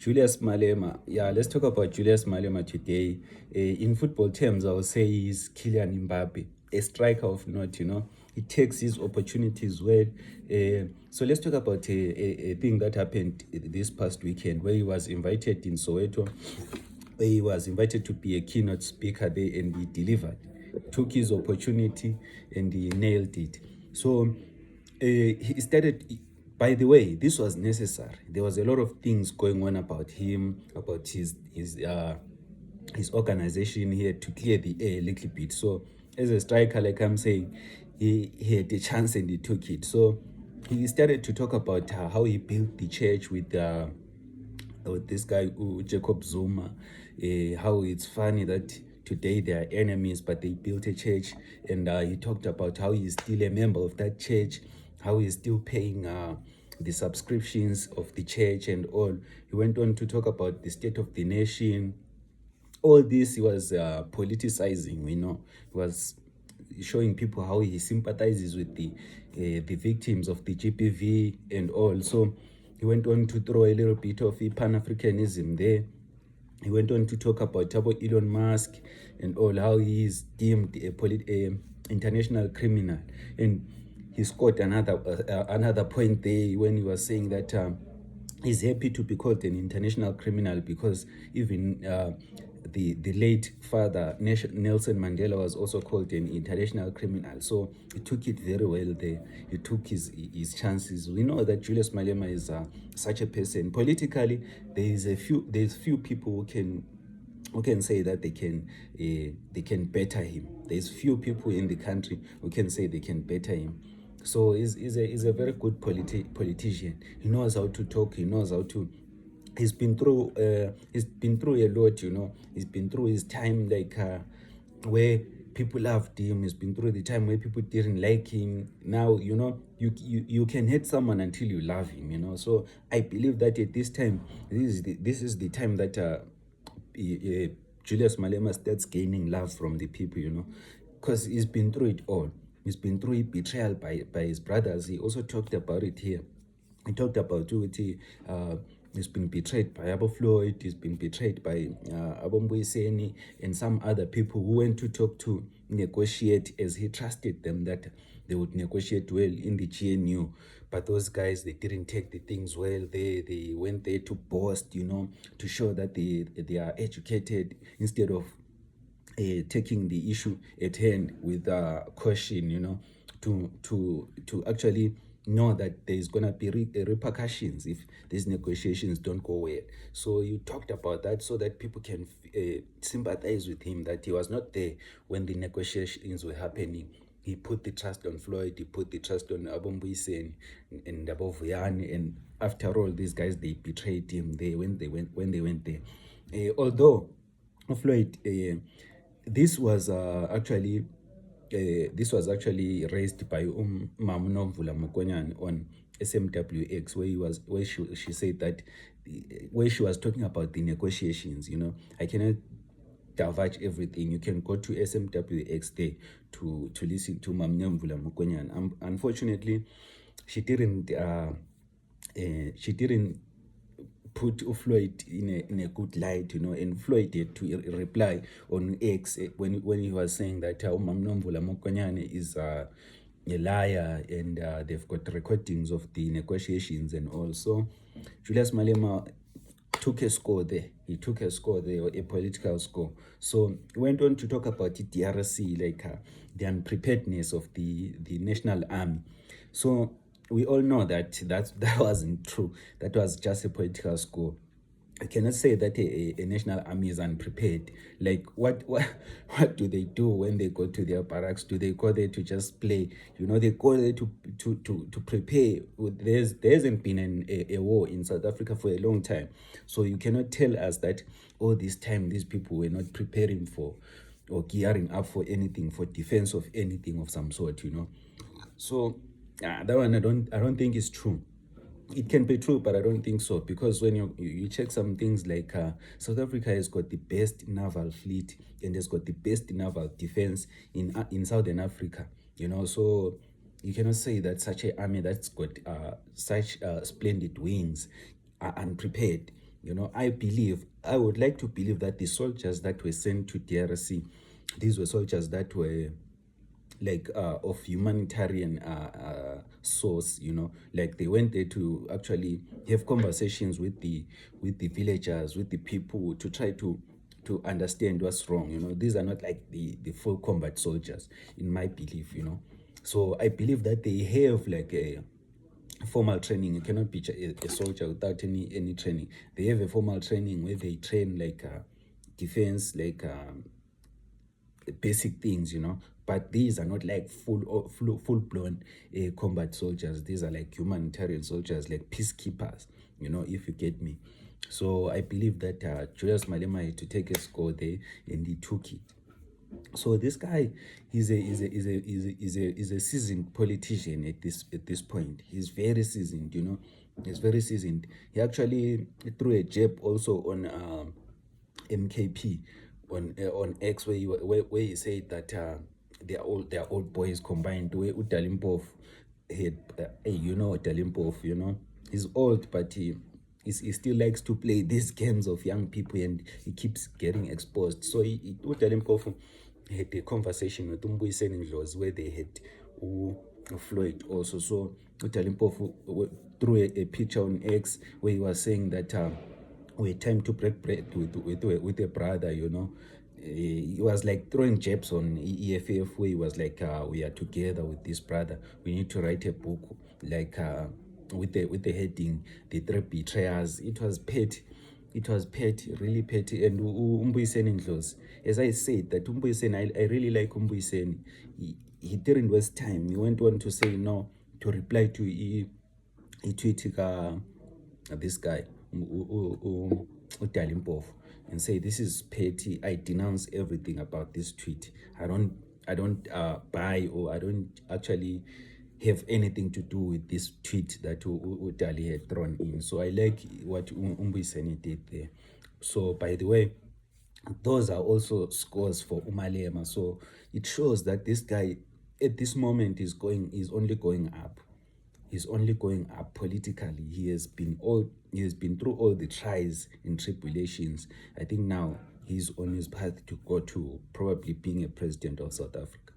Julius Malema. Yeah, let's talk about Julius Malema today. In football terms, I would say he's Kylian Mbappe, a striker of note, He takes his opportunities well. So let's talk about a thing that happened this past weekend where he was invited in Soweto. He was invited to be a keynote speaker there and he delivered. Took his opportunity and he nailed it. So he started. By the way, this was necessary. There was a lot of things going on about him, about his organization here to clear the air a little bit. So as a striker, like I'm saying, he had a chance and he took it. So he started to talk about how he built the church with this guy Jacob Zuma, how it's funny that today they are enemies, but they built a church, and he talked about how he's still a member of that church, how he's still paying the subscriptions of the church and all. He went on to talk about the state of the nation. All this he was politicizing, He was showing people how he sympathizes with the victims of the GBV and all. So he went on to throw a little bit of Pan-Africanism there. He went on to talk about Elon Musk and all, how he is deemed a international criminal. And he scored another point there when he was saying that he's happy to be called an international criminal because even the late father Nelson Mandela was also called an international criminal. So he took it very well there. He took his chances. We know that Julius Malema is such a person. Politically, there's few people who can say that they can better him. There's few people in the country who can say they can better him. So he's a very good politician. He knows how to talk. He knows how to. He's been through a lot. He's been through his time where people loved him. He's been through the time where people didn't like him. Now you can hate someone until you love him. So I believe that at this time, this is the time that Julius Malema starts gaining love from the people. Because he's been through it all. He's been through betrayal by his brothers. He also talked about it here. He talked about he's been betrayed by Abo Floyd, he's been betrayed by Abombuyiseni and some other people who went to talk to negotiate, as he trusted them that they would negotiate well in the GNU. But those guys, they didn't take the things well. They went there to boast, to show that they are educated instead of taking the issue at hand with caution, to actually know that there's going to be repercussions if these negotiations don't go well. So you talked about that so that people can sympathize with him, that he was not there when the negotiations were happening. He put the trust on Floyd, he put the trust on Abombuyiseni and Abovuyani, and after all, these guys, they betrayed him there when they went there. Although Floyd, this was actually raised by Mamunomvula Mokonyane on SMWX, where she said that where she was talking about the negotiations. I cannot divulge everything. You can go to SMWX there to listen to Mamunomvula Mokonyane. Unfortunately, she didn't put Floyd in a good light, and Floyd had to reply on X when he was saying that Mamnomvula Mokonyane is a liar, and they've got recordings of the negotiations and all. So Julius Malema took a score there. He took a score there, a political score. So he went on to talk about the DRC, the unpreparedness of the National Army. So we all know that wasn't true. That was just a political score. I cannot say that a national army is unprepared. Like what do they do when they go to their barracks? Do they go there to just play? They go there to prepare. There hasn't been a war in South Africa for a long time, so you cannot tell us that all this time these people were not preparing for or gearing up for anything, for defense of anything of some sort. So that one I don't think is true. It can be true, but I don't think so, because when you check some things like South Africa has got the best naval fleet and has got the best naval defense in Southern Africa. So you cannot say that such an army that's got such splendid wings are unprepared. You know, I would like to believe that the soldiers that were sent to DRC, these were soldiers that were like of humanitarian source, you know, like they went there to actually have conversations with the villagers, with the people, to try to understand what's wrong. You know, these are not like the full combat soldiers, in my belief, you know. So I believe that they have like a formal training. You cannot be a soldier without any training. They have a formal training where they train like defense, like basic things, you know. But these are not like full blown combat soldiers. These are like humanitarian soldiers, like peacekeepers, you know, if you get me. So I believe that Julius Malema had to take a score there, and he took it. So this guy, is a seasoned politician at this point. He's very seasoned, you know. He's very seasoned. He actually threw a jab also on MKP on X, where he said that they're all boys combined. Where Utalimpov had you know, Utalimpov, you know, he's old, but he still likes to play these games of young people, and he keeps getting exposed. So Utalimpov had a conversation with Umbuyiseni Ndlozi where they had Floyd also. So Utalimpov threw a picture on X where he was saying that we had time to break bread with a brother, you know. He was like throwing jabs on EFF where he was like, we are together with this brother. We need to write a book like with the heading The Three Betrayers. It was petty. It was petty, really petty. And Umbuyiseni Ndlozi, as I said, that Umbuyiseni, I really like Umbuyiseni. He didn't waste time. He went on to say no, to reply to a tweet this guy Limpopo, and say, this is petty. I denounce everything about this tweet. I don't buy, or I don't actually have anything to do with this tweet that Utali had thrown in. So I like what Umbuyiseni did there. So by the way, those are also scores for Umalema. So it shows that this guy at this moment is only going up. He's only going up politically. He has been through all the trials and tribulations. I think now he's on his path to go to probably being a president of South Africa.